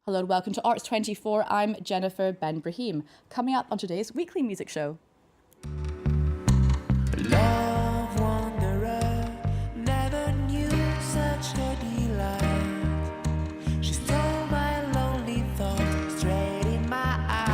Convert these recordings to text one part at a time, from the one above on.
Hello and welcome to Arts 24. I'm Jennifer Ben Brahim. Coming up on today's weekly music show. Love wanderer never knew such a delight. She stole my lonely thought straight in my eyes.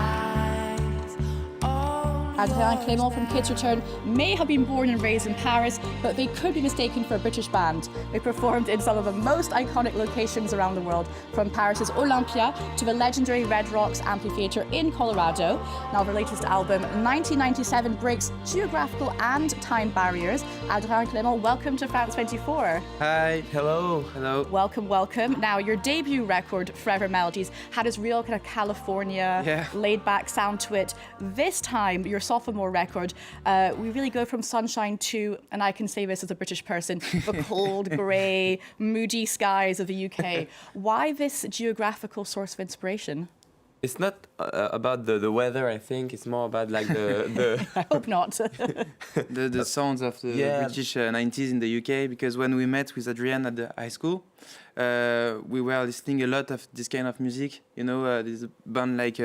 Adrien and Clément from Kids Return may have been born and raised in Paris, but they could be mistaken for a British band. They performed in some of the most iconic locations around the world, from Paris's Olympia to the legendary Red Rocks Amphitheatre in Colorado. Now, their latest album, 1997, breaks geographical and time barriers. Adrien and Clément, welcome to France 24. Hi, hello. Welcome, welcome. Now, your debut record, Forever Melodies, had this real kind of California, laid-back sound to it. This time, your sophomore record, we really go from sunshine to, and I can say this as a British person, the cold, grey, moody skies of the UK. Why this geographical source of inspiration? It's not about the weather, I think. It's more about like the I hope not. the sounds of the British 90s in the UK, because when we met with Adrien at the high school, we were listening a lot of this kind of music. You know, this band like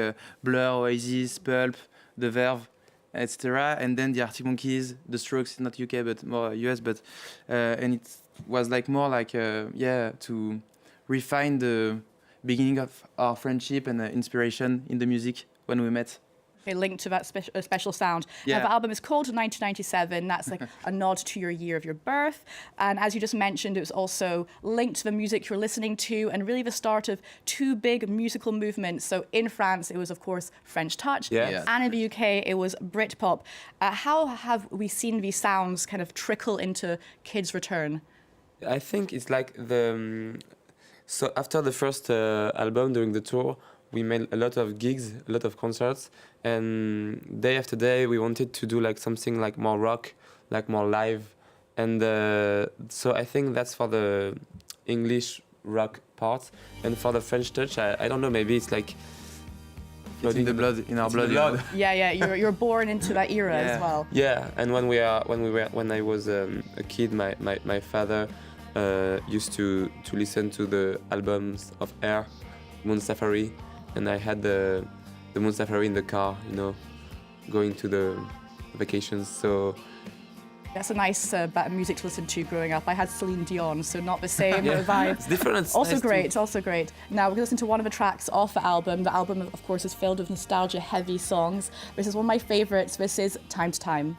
Blur, Oasis, Pulp, The Verve, etc. And then the Arctic Monkeys, The Strokes, not UK but more US, but and it was like more like to refine the beginning of our friendship and inspiration in the music when we met. Okay, linked to that special sound. Yeah. Now, the album is called 1997. That's like a nod to your year of your birth. And as you just mentioned, it was also linked to the music you're listening to and really the start of two big musical movements. So in France, it was, of course, French Touch. Yes. And in the UK, it was Britpop. How have we seen these sounds kind of trickle into Kids Return? I think it's like so after the first album during the tour, we made a lot of gigs, a lot of concerts, and day after day we wanted to do like something like more rock, like more live, and so I think that's for the English rock part, and for the French touch, I don't know, maybe it's like It's in the blood, in our blood. Yeah, you're born into that era as well. Yeah, and when I was a kid, my father used to listen to the albums of Air, Moon Safari, and I had the Moon Safari in the car, you know, going to the vacations. So that's a nice music to listen to growing up. I had Celine Dion, so not the same vibe. It's different. It's also nice great, too. also great. Now we're going to listen to one of the tracks off the album. The album, of course, is filled with nostalgia-heavy songs. This is one of my favourites. This is Time to Time.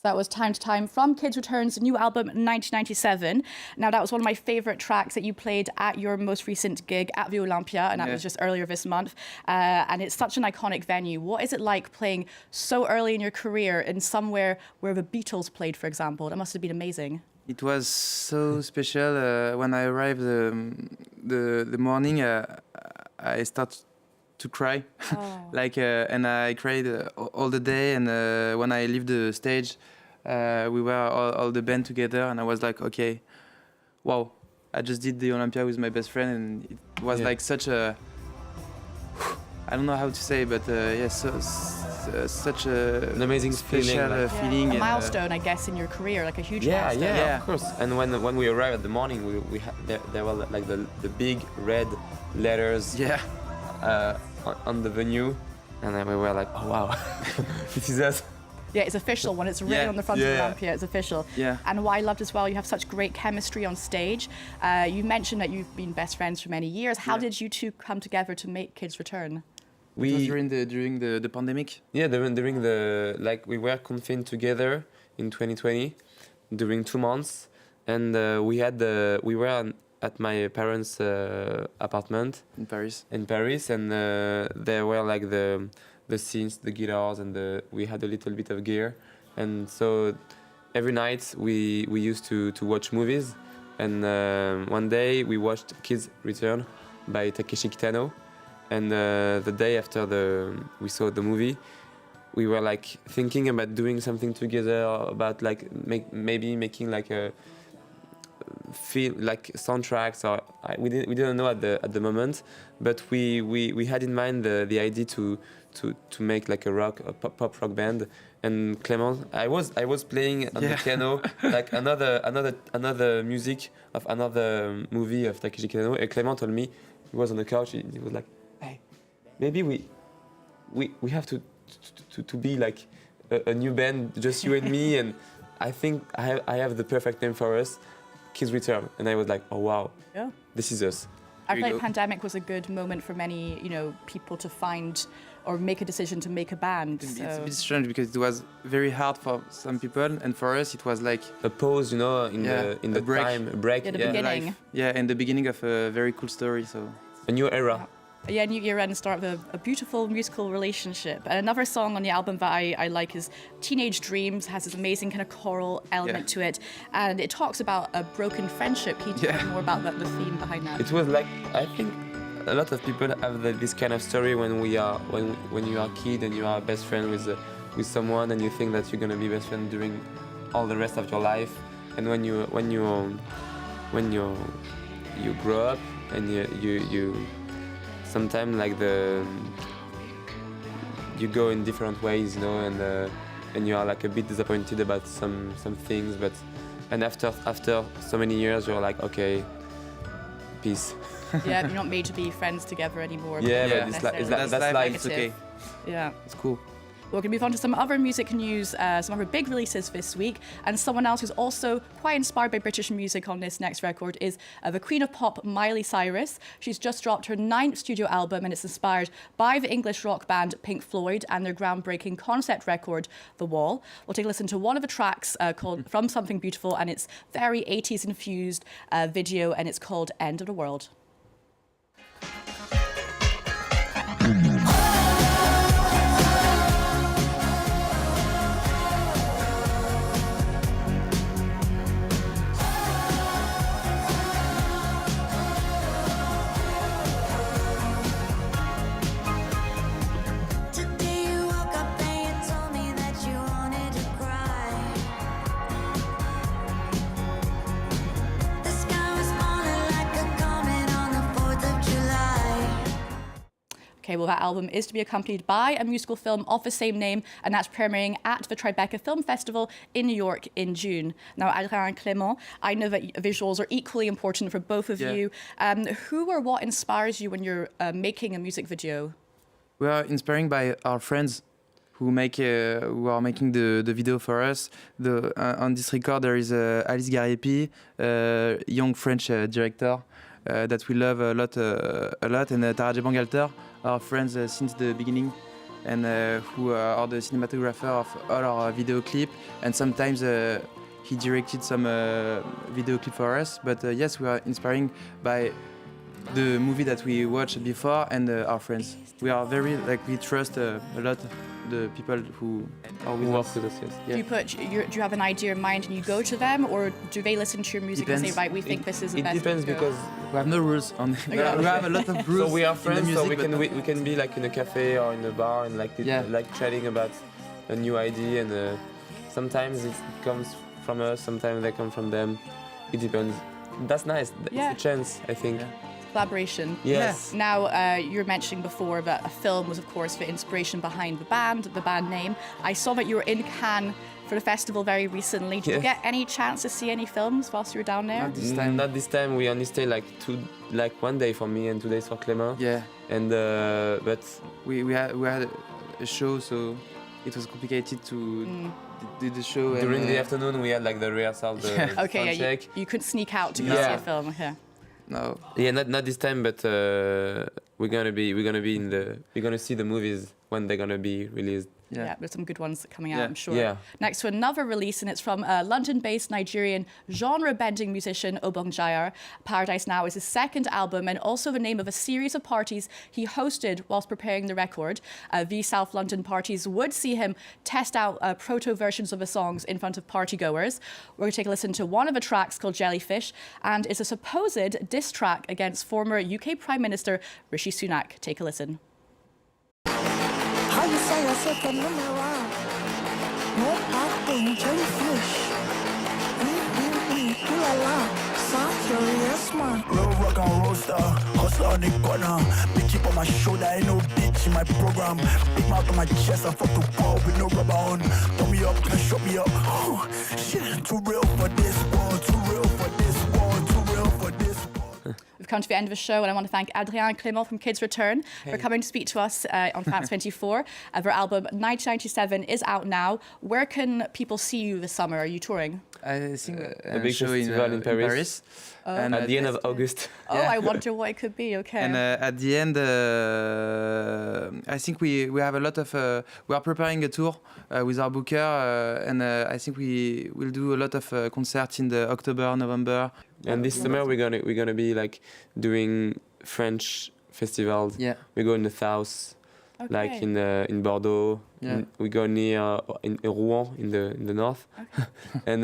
So that was Time to Time from Kids Return's new album, 1997. Now, that was one of my favourite tracks that you played at your most recent gig at the Olympia, and that was just earlier this month. And it's such an iconic venue. What is it like playing so early in your career in somewhere where the Beatles played, for example? That must have been amazing. It was so special. When I arrived the morning, I started to cry, and I cried all the day. And when I left the stage, we were all the band together, and I was like, okay, wow, I just did the Olympia with my best friend, and it was like such a, I don't know how to say, but such an amazing special feeling. A milestone, I guess, in your career, like a huge milestone. Yeah, of course. And when we arrived at the morning, we had there were like the big red letters. On the venue, and then we were like, oh wow, this is us. Yeah, it's official. When it's written on the front of Olympia, it's official. Yeah. And what I loved as well, you have such great chemistry on stage. You mentioned that you've been best friends for many years. How did you two come together to make Kids Return? It was during the pandemic. Yeah, during we were confined together in 2020 during 2 months, and we were at my parents' apartment in Paris. And there were like the synths, the guitars, and we had a little bit of gear, and so every night we used to watch movies, and one day we watched Kids Return by Takeshi Kitano, and the day after we saw the movie, we were like thinking about doing something together, about like maybe making like a feel like soundtracks, or we didn't know at the moment, but we had in mind the idea to make like a pop rock band. And Clément, I was playing on the piano like another music of another movie of Takeshi Kitano, and Clément told me, he was on the couch, he was like, hey, maybe we have to be like a new band, just you and me, and I think I have the perfect name for us, Kids Return. And I was like, oh wow, Yeah. this is us. I feel like pandemic was a good moment for many, people to find or make a decision to make a band. It's So. a bit strange because it was very hard for some people, and for us it was like A pause, in the break. time, a break, Yeah, the beginning. life. Yeah, and the beginning of a very cool story. So a new era. Yeah, new year and start of a beautiful musical relationship. And another song on the album that I like is Teenage Dreams. Has this amazing kind of choral element to it, and it talks about a broken friendship. Can you tell me more about the theme behind that? It was like, I think a lot of people have this kind of story when you are a kid and you are best friend with someone, and you think that you're gonna be best friend during all the rest of your life. And when you grow up and you sometimes like you go in different ways, and you are like a bit disappointed about some things, and after so many years you're like, okay, peace. Yeah, you're not made to be friends together anymore. Yeah, Yeah. but Necessarily. that's life. It's okay. Yeah. It's cool. We're going to move on to some other music news, some other big releases this week. And someone else who's also quite inspired by British music on this next record is the Queen of Pop, Miley Cyrus. She's just dropped her 9th studio album, and it's inspired by the English rock band Pink Floyd and their groundbreaking concept record, The Wall. We'll take a listen to one of the tracks called From Something Beautiful, and it's very 80s infused video, and it's called End of the World. Okay, well, that album is to be accompanied by a musical film of the same name, and that's premiering at the Tribeca Film Festival in New York in June. Now, Adrien and Clément, I know that visuals are equally important for both of you. Who or what inspires you when you're making a music video? We are inspired by our friends who are making the video for us. On this record there is Alice Gariepi, young French director that we love a lot, and Tara Bangalter, our friends since the beginning, and who are the cinematographer of all our video clip, and sometimes he directed some video clip for us. But yes, we are inspired by the movie that we watched before and our friends. We are very we trust a lot the people who work with us. Yes. Yeah. Do you have an idea in mind and you go to them, or do they listen to your music and say, right, we think this is the best? It depends because we have no rules on. We have a lot of rules. So we are in the friends, music, so but we can be like in a cafe or in a bar and like chatting about a new idea, and sometimes it comes from us, sometimes they come from them. It depends. That's nice. Yeah. It's a chance, I think. Yeah. Collaboration. Yes. Now, you were mentioning before that a film was, of course, the inspiration behind the band name. I saw that you were in Cannes for the festival very recently. Did you get any chance to see any films whilst you were down there? Not this time. Not this time. We only stay like 1 day for me and 2 days for Clément. Yeah. And but we had a show, so it was complicated to do the show. during and, the afternoon we had like the rehearsal, the Okay, sound check. you couldn't sneak out to go Yeah. see a film. Okay. No. Yeah, not this time, but we're gonna see the movies when they're gonna be released. Yeah, there's some good ones coming out, Yeah. I'm sure. Yeah. Next to another release, and it's from London-based Nigerian genre-bending musician Obongjayar. Paradise Now is his second album and also the name of a series of parties he hosted whilst preparing the record. These South London parties would see him test out proto-versions of the songs in front of partygoers. We're going to take a listen to one of the tracks called Jellyfish, and it's a supposed diss track against former UK Prime Minister Rishi Sunak. Take a listen. How you say I said the number one? No acting, jellyfish. Ooh la la, sound curious man. Real rock and roll star, hustler on the corner. Big chip on my shoulder, ain't no bitch in my program. Big mouth on my chest, I fuck the wall with no rubber on. Turn me up and shut me up. Shit, too real for this world, too real for this world, too real for this world. We've come to the end of the show, and I want to thank Adrien and Clément from Kids Return for coming to speak to us on France 24. Their album 1997 is out now. Where can people see you this summer? Are you touring? I think a big festival in Paris. And At the end of August. Oh, Yeah. I wonder what it could be. Okay. And at the end, I think we have a lot of. We are preparing a tour with our booker, and I think we will do a lot of concerts in the October, November. And this summer we're gonna be like doing French festivals. Yeah. We go in the south, like Okay. in Bordeaux. Yeah. We go near in Rouen in the north, and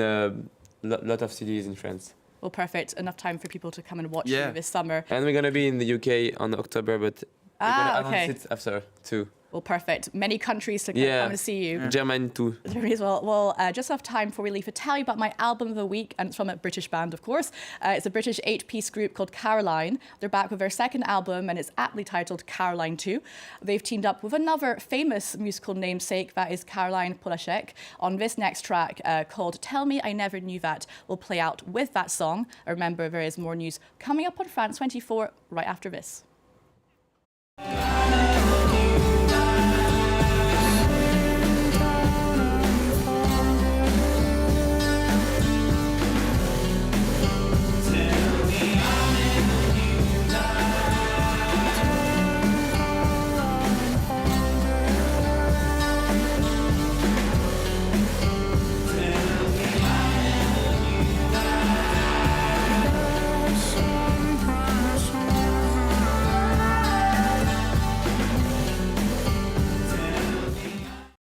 lot of cities in France. Well, perfect. Enough time for people to come and watch Yeah. you this summer. And we're gonna be in the UK on October, but we're gonna announce it after too. Well, perfect. Many countries to Yeah. come and see you. Germany too. There is. Well, just enough time before we leave to tell you about my album of the week, and it's from a British band, of course. It's a British 8-piece group called Caroline. They're back with their second album, and it's aptly titled Caroline 2. They've teamed up with another famous musical namesake, that is Caroline Polachek, on this next track called Tell Me I Never Knew That. We'll play out with that song. Remember, there is more news coming up on France 24 right after this.